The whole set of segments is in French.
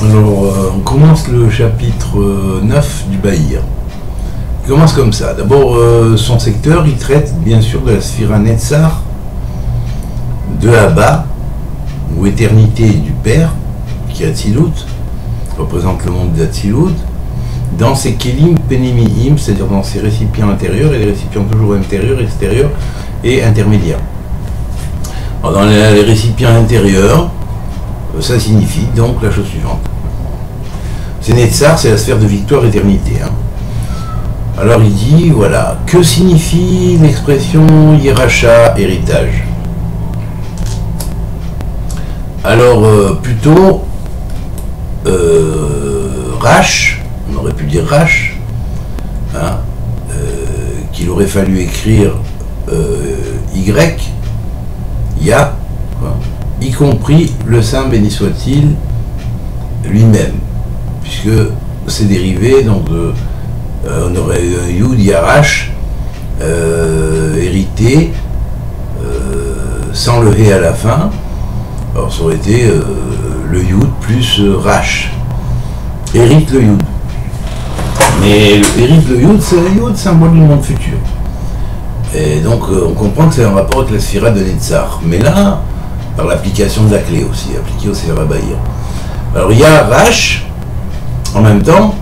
Alors, on commence le chapitre 9 du Bahir. Il commence comme ça. D'abord, son secteur, il traite bien sûr de la Sphira Netzar, de Abba, ou éternité du Père, qui est Atzilut, représente le monde d'Atzilut, dans ses Kelim Penimihim, c'est-à-dire dans ses récipients intérieurs, et les récipients toujours intérieurs, extérieurs et intermédiaires. Alors, dans les récipients intérieurs, ça signifie donc la chose suivante. C'est Netzar, c'est la sphère de victoire éternité. Hein. Alors il dit, voilà, que signifie l'expression Yeracha, héritage? Alors plutôt Rash, on aurait pu dire Rash, hein, qu'il aurait fallu écrire Y, Ya, quoi, y compris le Saint béni soit-il lui-même, puisque c'est dérivé donc de on aurait eu un Yud Yarash hérité sans le He à la fin. Alors ça aurait été le Yud plus Rash, hérite le Yud. Mais hérite le Yud, c'est le Yud, symbole du monde futur. Et donc on comprend que c'est un rapport avec la Sphira de Netzar. Mais là, par l'application de la clé aussi, appliquée au Sefer Bahir. Alors il y a Rash, en même temps,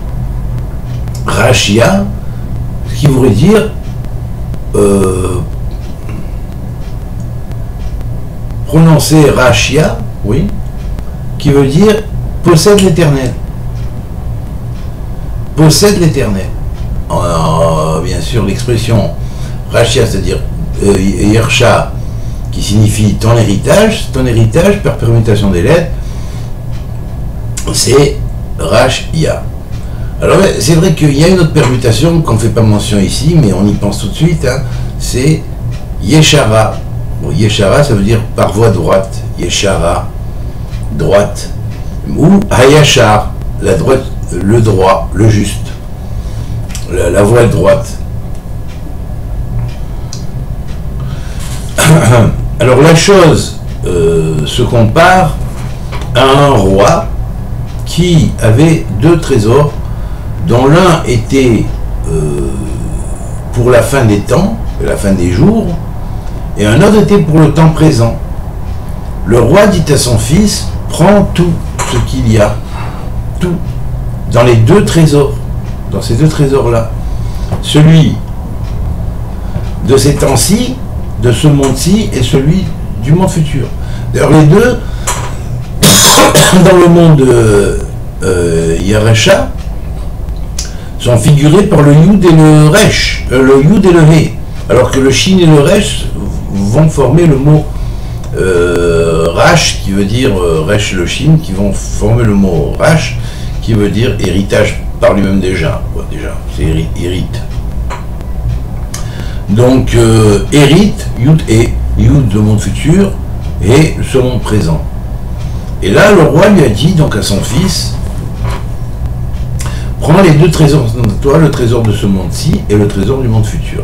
Rashia, ce qui voudrait dire prononcer Rashia, oui, qui veut dire possède l'éternel. Possède l'éternel. Bien sûr, l'expression Rashia, c'est-à-dire Yersha, qui signifie ton héritage par permutation des lettres, c'est Rashia. Alors c'est vrai qu'il y a une autre permutation qu'on ne fait pas mention ici, mais on y pense tout de suite, hein, c'est Yeshara. Bon, Yeshara, ça veut dire par voie droite, Yeshara, droite, ou Hayashar, la droite, le droit, le juste, la voie droite. Alors la chose se compare à un roi qui avait deux trésors, dont l'un était pour la fin des temps, la fin des jours, et un autre était pour le temps présent. Le roi dit à son fils, prends tout ce qu'il y a, tout, dans les deux trésors, dans ces deux trésors-là. Celui de ces temps-ci, de ce monde-ci, et celui du monde futur. D'ailleurs, les deux, dans le monde Yaracha, sont figurés par le Yud et le Resh, le Yud et le He, alors que le Shin et le Resh vont former le mot Rash, qui veut dire Resh le Shin, qui vont former le mot Rash, qui veut dire héritage par lui-même déjà. Ouais, déjà, c'est hérite. Donc, hérite, Yud et Yud, le monde futur, et ce monde présent. Et là, le roi lui a dit donc à son fils, prends les deux trésors de toi, le trésor de ce monde-ci et le trésor du monde futur.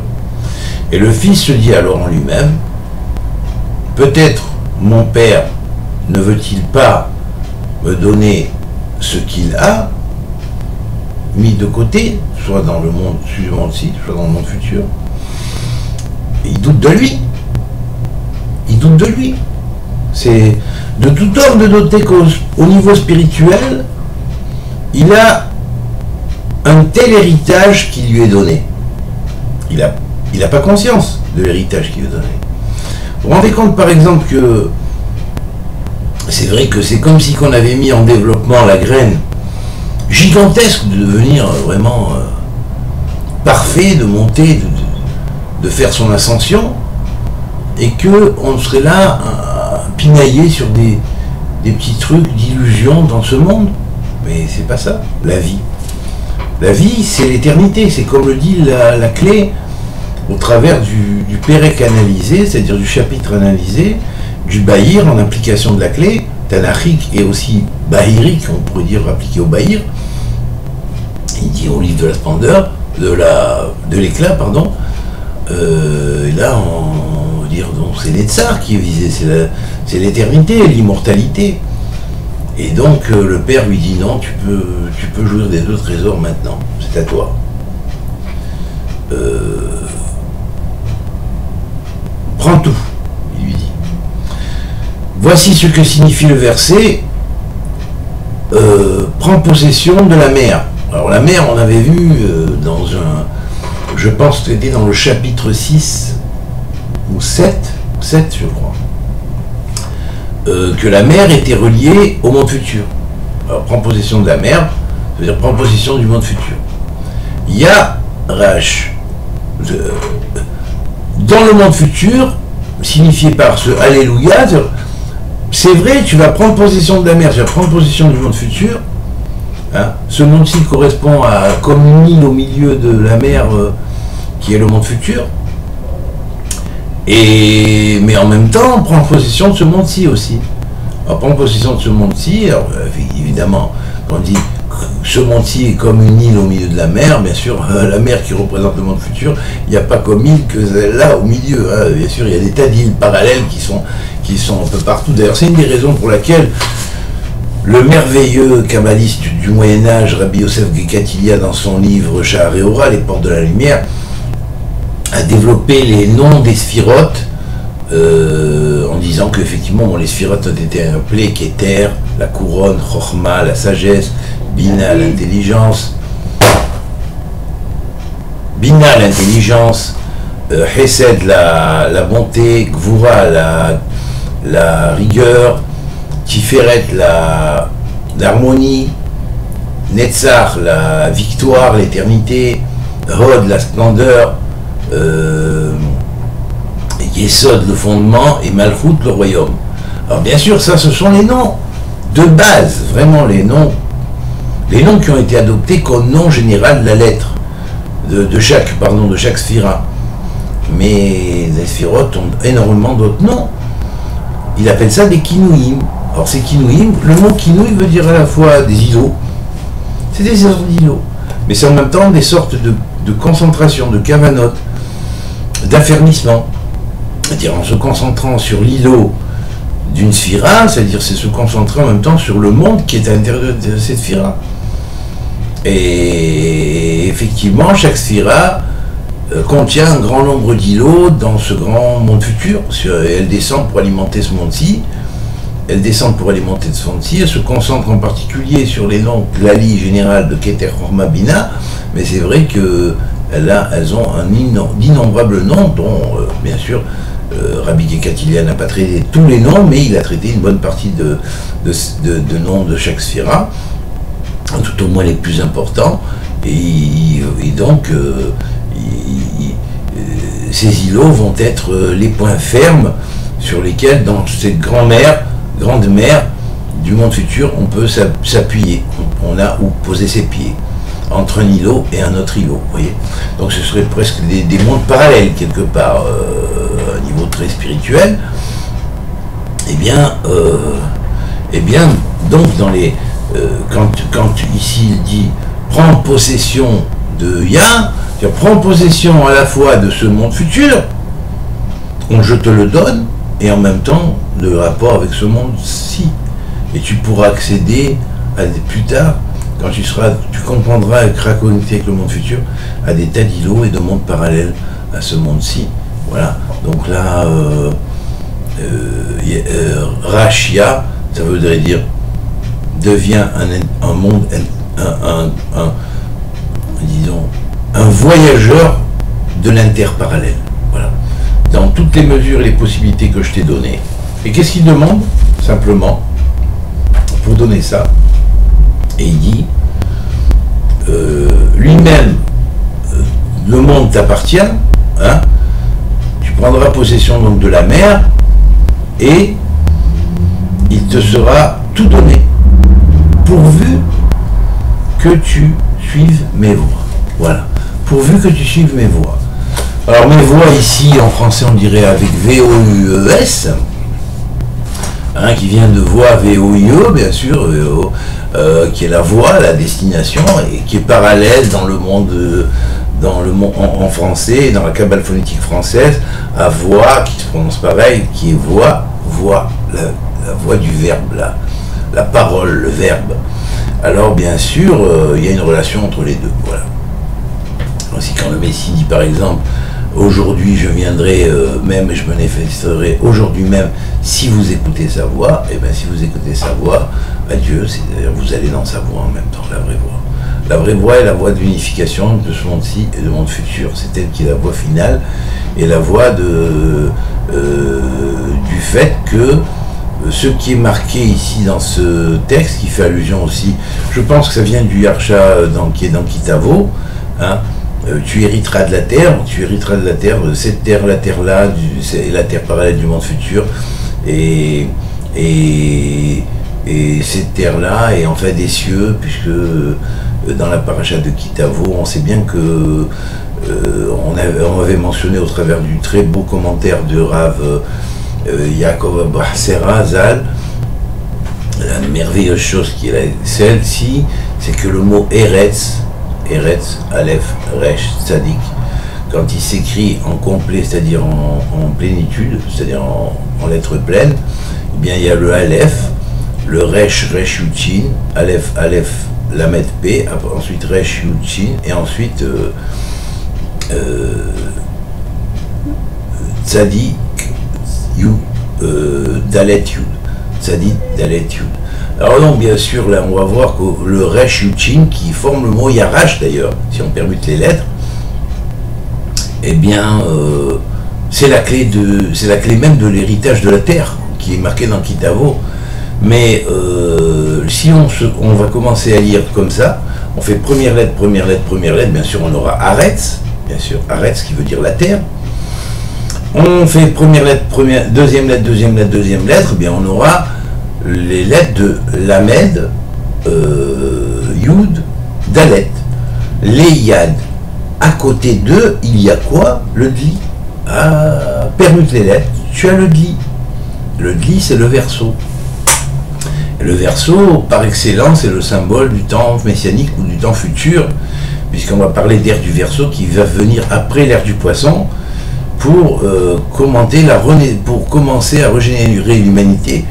Et le fils se dit alors en lui-même, peut-être mon père ne veut-il pas me donner ce qu'il a mis de côté, soit dans le monde suivant-ci, soit dans le monde futur. Et il doute de lui. Il doute de lui. C'est de tout homme de noter qu'au niveau spirituel, il a un tel héritage qui lui est donné. Il n'a pas conscience de l'héritage qui lui est donné. Vous vous rendez compte par exemple que c'est vrai que c'est comme si qu'on avait mis en développement la graine gigantesque de devenir vraiment parfait, de monter, de faire son ascension, et qu'on serait là pinaillé sur des petits trucs d'illusion dans ce monde. Mais c'est pas ça, la vie. La vie, c'est l'éternité, c'est comme le dit la clé, au travers du Pérec analysé, c'est-à-dire du chapitre analysé, du Bahir en application de la clé, Tanachique et aussi Bahirique, on pourrait dire appliqué au Bahir. Il dit au livre de la splendeur, de l'éclat, pardon, et là on veut dire donc c'est Netzar qui est visé, c'est l'éternité, l'immortalité. Et donc le père lui dit non, tu peux jouir des 2 trésors maintenant, c'est à toi. Prends tout, il lui dit. Voici ce que signifie le verset, prends possession de la mer. Alors la mer, on avait vu dans un, je pense que c'était dans le chapitre 6 ou 7 je crois, que la mer était reliée au monde futur. Alors prends possession de la mer, ça veut dire prends possession du monde futur. Il y a Rach, dans le monde futur, signifié par ce Alléluia, c'est vrai, tu vas prendre possession de la mer, tu vas prendre possession du monde futur. Hein, ce monde-ci correspond à comme une île au milieu de la mer qui est le monde futur. Mais en même temps, on prend possession de ce monde-ci aussi. On prend possession de ce monde-ci, évidemment, quand on dit ce monde-ci est comme une île au milieu de la mer, bien sûr, la mer qui représente le monde futur, il n'y a pas comme île que celle-là au milieu. Hein. Bien sûr, il y a des tas d'îles parallèles qui sont un peu partout. D'ailleurs, c'est une des raisons pour laquelle le merveilleux kabbaliste du Moyen-Âge, Rabbi Yosef Gekatilia, dans son livre Sha'ar Ha'ora, les portes de la lumière, a développé les noms des sphirotes en disant qu'effectivement les sphirotes ont été appelés Keter, la couronne, Chochma, la sagesse, Bina, l'intelligence, Chesed, la bonté, Gvura, la rigueur, Tiferet, l'harmonie, Netzach, la victoire, l'éternité, Hod, la splendeur, Yesod, le fondement, et Malchut, le royaume. Alors bien sûr, ça, ce sont les noms de base, vraiment les noms qui ont été adoptés comme nom général de la lettre, de chaque sphira. Mais les sphirotes ont énormément d'autres noms. Il appelle ça des kinouïm. Alors ces kinouïm, le mot kinouï veut dire à la fois des îlots, c'est des sortes d'îlots, mais c'est en même temps des sortes de concentration, de kavanot, d'affermissement. C'est-à-dire en se concentrant sur l'îlot d'une sphira, c'est-à-dire c'est se concentrer en même temps sur le monde qui est à l'intérieur de cette sphira. Et effectivement, chaque sphira contient un grand nombre d'îlots dans ce grand monde futur. Elle descend pour alimenter ce monde-ci. Elle se concentre en particulier sur les noms Klali général de Keter Chorma Bina, mais c'est vrai qu'elles ont d'innombrables noms, dont bien sûr Rabbi Gekatilia n'a pas traité tous les noms, mais il a traité une bonne partie de noms de chaque sphira, tout au moins les plus importants, et donc ces îlots vont être les points fermes sur lesquels, dans cette grande mer du monde futur, on peut s'appuyer, on a où poser ses pieds, entre un îlot et un autre îlot, vous voyez. Donc ce serait presque des mondes parallèles, quelque part, à un niveau très spirituel. Eh bien, donc, dans les, quand ici il dit « prends possession de Yah », c'est-à-dire « prends possession à la fois de ce monde futur, donc je te le donne, et en même temps, le rapport avec ce monde-ci. Et tu pourras accéder plus tard, quand tu comprendras et seras connecté avec le monde futur, à des tas d'îlots et de mondes parallèles à ce monde-ci. Voilà. Donc là, Rachia, ça voudrait dire devient un monde, disons, un voyageur de l'interparallèle. Voilà. Dans toutes les mesures et les possibilités que je t'ai données. Et qu'est-ce qu'il demande? Simplement, pour donner ça, et il dit, lui-même, le monde t'appartient, hein, tu prendras possession donc de la mer, et il te sera tout donné, pourvu que tu suives mes voies. Voilà, pourvu que tu suives mes voies. Alors mes voies ici, en français on dirait avec V-O-U-E-S, hein, qui vient de voie V-O-I-E, bien sûr, qui est la voie, la destination, et qui est parallèle dans le monde, en français, dans la cabale phonétique française, à voix, qui se prononce pareil, qui est voix, la voix du verbe là. la parole, le verbe. Alors bien sûr, il y a une relation entre les deux. Voilà. Ainsi quand le Messie dit par exemple, aujourd'hui je viendrai même et je manifesterai aujourd'hui même si vous écoutez sa voix, et bien si vous écoutez sa voix, Dieu, c'est-à-dire vous allez dans sa voix en même temps, la vraie voix. La vraie voix est la voix de l'unification de ce monde-ci et du monde futur. C'est elle qui est la voix finale et la voix du fait que ce qui est marqué ici dans ce texte, qui fait allusion aussi, je pense que ça vient du Yarsha qui est dans Kitavo, hein, tu hériteras de la terre, cette terre, la terre là, c'est la terre parallèle du monde futur, et cette terre-là est en fait des cieux, puisque dans la paracha de Kitavo, on sait bien que on avait mentionné au travers du très beau commentaire de Rav Yaakov Bahsera Zal, la merveilleuse chose qui est celle-ci, c'est que le mot Eretz, Aleph, Resh, Tzadik, quand il s'écrit en complet, c'est-à-dire en plénitude, c'est-à-dire en lettres pleines, eh bien il y a le Aleph, le Resh, Resh Yuchin, Aleph, Aleph, Lamed P, ensuite Resh Yuchin, et ensuite Tzadik, Dalet Yud. Tzadik, Dalet Yud. Alors donc, bien sûr, là, on va voir que le Resh Yuchin, qui forme le mot Yarash d'ailleurs, si on permute les lettres, eh bien, c'est la clé même de l'héritage de la terre, qui est marquée dans Kitavo. Mais si on va commencer à lire comme ça, on fait première lettre, bien sûr, on aura Aretz, bien sûr, Aretz qui veut dire la terre. On fait première lettre, deuxième lettre, bien on aura les lettres de Lamed, Yud, Dalet, les Yad. À côté d'eux, il y a quoi? Le Dli. Ah, permute les lettres, tu as le Dli. Le Dli, c'est le verso. Le verso, par excellence, est le symbole du temps messianique ou du temps futur, puisqu'on va parler d'ère du verso qui va venir après l'ère du poisson, pour commencer à régénérer l'humanité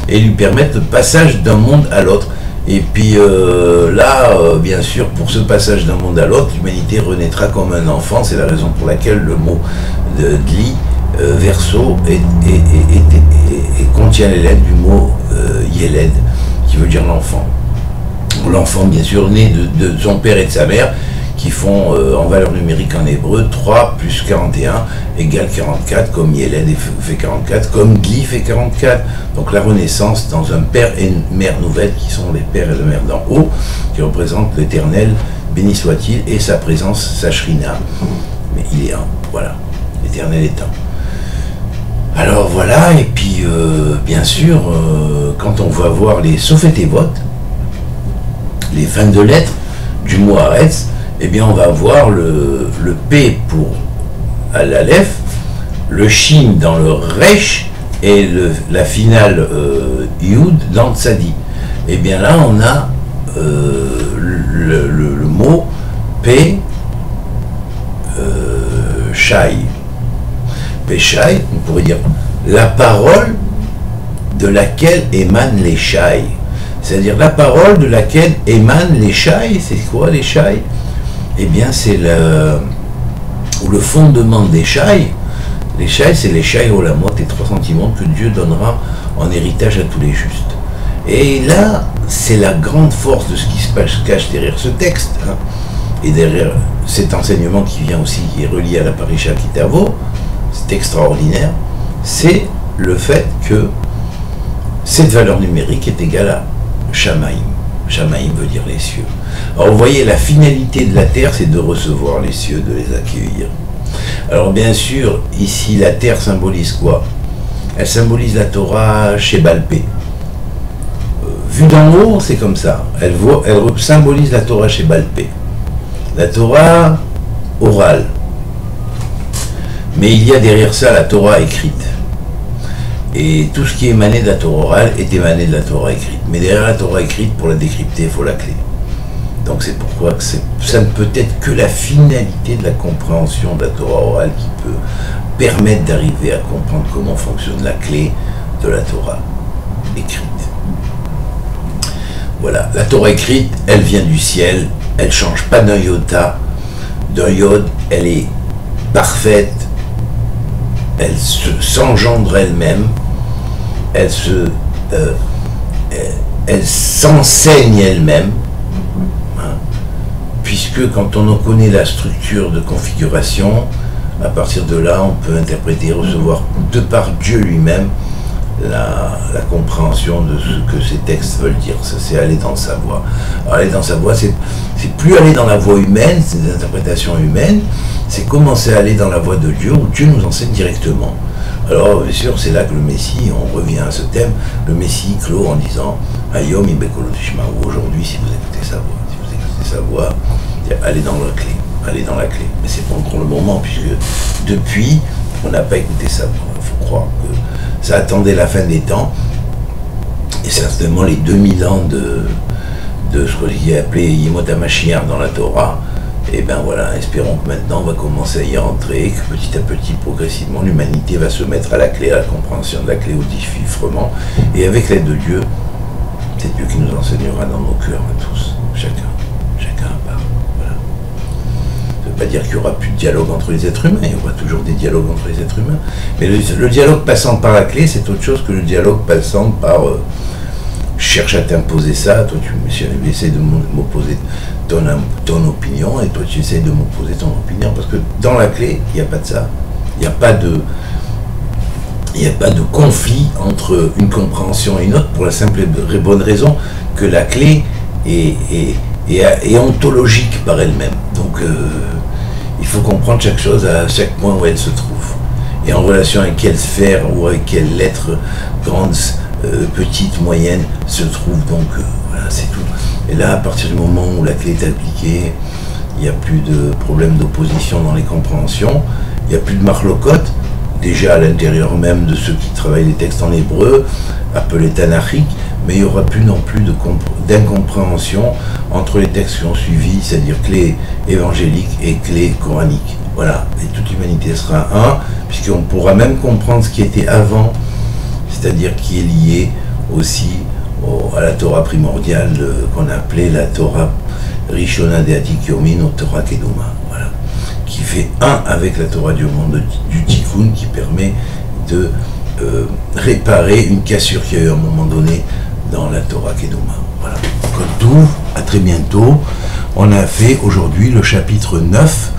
et lui permettre le passage d'un monde à l'autre. Et puis bien sûr, pour ce passage d'un monde à l'autre, l'humanité renaîtra comme un enfant. C'est la raison pour laquelle le mot de Dli, verso, contient les lettres du mot Yeled, qui veut dire l'enfant. L'enfant, bien sûr, né de son père et de sa mère, qui font en valeur numérique en hébreu 3 plus 41 égale 44, comme Yeled fait 44, comme Dli fait 44. Donc la renaissance dans un père et une mère nouvelle, qui sont les pères et les mères d'en haut, qui représentent l'Éternel, béni soit-il, et sa présence, sa shrina. Mais il est un, voilà, l'Éternel est un. Alors voilà, et puis bien sûr, quand on va voir les Sophétévot, les fins de lettres du mot Aretz, eh bien on va avoir le P pour l'Aleph, le Shin dans le Resh et la finale Yud dans Tzadi. Et bien là on a le mot P Shai. P Shai, on pourrait dire la parole de laquelle émanent les Shai. C'est-à-dire la parole de laquelle émanent les Shai. C'est quoi les Shai? Eh bien, c'est le fondement des Shai. Les Shai, c'est les Shai Olamot, les 3 sentiments que Dieu donnera en héritage à tous les justes. Et là, c'est la grande force de ce qui se cache derrière ce texte, hein, et derrière cet enseignement qui vient aussi, qui est relié à la Parisha Kitavo, c'est extraordinaire, c'est le fait que cette valeur numérique est égale à Shamaim. Shamaim veut dire les cieux. Alors vous voyez, la finalité de la terre, c'est de recevoir les cieux, de les accueillir. Alors bien sûr, ici, la terre symbolise quoi? Elle symbolise la Torah chez Balpé. Vue d'en haut, c'est comme ça. Elle symbolise la Torah chez Balpé. La Torah orale. Mais il y a derrière ça la Torah écrite. Et tout ce qui est émané de la Torah orale est émané de la Torah écrite. Mais derrière la Torah écrite, pour la décrypter, il faut la clé. Donc c'est pourquoi que ça ne peut être que la finalité de la compréhension de la Torah orale qui peut permettre d'arriver à comprendre comment fonctionne la clé de la Torah écrite. Voilà, la Torah écrite, elle vient du ciel, elle change pas d'un iota, d'un iode, elle est parfaite, elle s'engendre elle-même, elle s'enseigne elle-même, hein, puisque quand on en connaît la structure de configuration, à partir de là, on peut interpréter, recevoir de par Dieu lui-même la compréhension de ce que ces textes veulent dire. Ça, c'est aller dans sa voie. Alors, aller dans sa voie, c'est plus aller dans la voie humaine, c'est des interprétations humaines, c'est commencer à aller dans la voie de Dieu, où Dieu nous enseigne directement. Alors, bien sûr, c'est là que le Messie, on revient à ce thème, le Messie clôt en disant « Ayom ibekolo tishma » aujourd'hui, si vous écoutez sa voix, allez dans la clé. Aller dans la clé. Mais c'est pas encore le moment, puisque depuis, on n'a pas écouté sa voix. Il faut croire que ça attendait la fin des temps, et certainement les 2000 ans de ce qu'on a appelé Yemot HaMashiach dans la Torah. Et bien voilà, espérons que maintenant on va commencer à y rentrer, que petit à petit, progressivement, l'humanité va se mettre à la clé, à la compréhension de la clé, au déchiffrement, et avec l'aide de Dieu, c'est Dieu qui nous enseignera dans nos cœurs à tous, chacun à part. Voilà. Ça ne veut pas dire qu'il n'y aura plus de dialogue entre les êtres humains, il y aura toujours des dialogues entre les êtres humains, mais le dialogue passant par la clé, c'est autre chose que le dialogue passant par cherche à t'imposer ça, toi tu essaies de m'opposer ton opinion, et toi tu essaies de m'opposer ton opinion, parce que dans la clé, il n'y a pas de ça. Il n'y a pas de conflit entre une compréhension et une autre, pour la simple et bonne raison que la clé est ontologique par elle-même. Donc il faut comprendre chaque chose à chaque point où elle se trouve. Et en relation avec quelle sphère ou avec quelle lettre, grande, petite, moyenne, se trouve. Donc voilà, c'est tout. Et là, à partir du moment où la clé est appliquée, il n'y a plus de problème d'opposition dans les compréhensions, il n'y a plus de marlocote, déjà à l'intérieur même de ceux qui travaillent les textes en hébreu, appelés tanachiques, mais il n'y aura plus non plus d'incompréhension entre les textes qui ont suivi, c'est-à-dire clé évangélique et clé coranique. Voilà, et toute l'humanité sera un, puisqu'on pourra même comprendre ce qui était avant, c'est-à-dire qui est lié aussi à la Torah primordiale qu'on appelait la Torah Rishona de Atik Yomin ou Torah Keduma, voilà, qui fait un avec la Torah du monde du Tikkun, qui permet de réparer une cassure qu'il y a eu à un moment donné dans la Torah Keduma. Voilà. Comme tout, à très bientôt. On a fait aujourd'hui le chapitre 9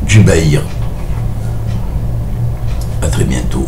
du Bahir. À très bientôt.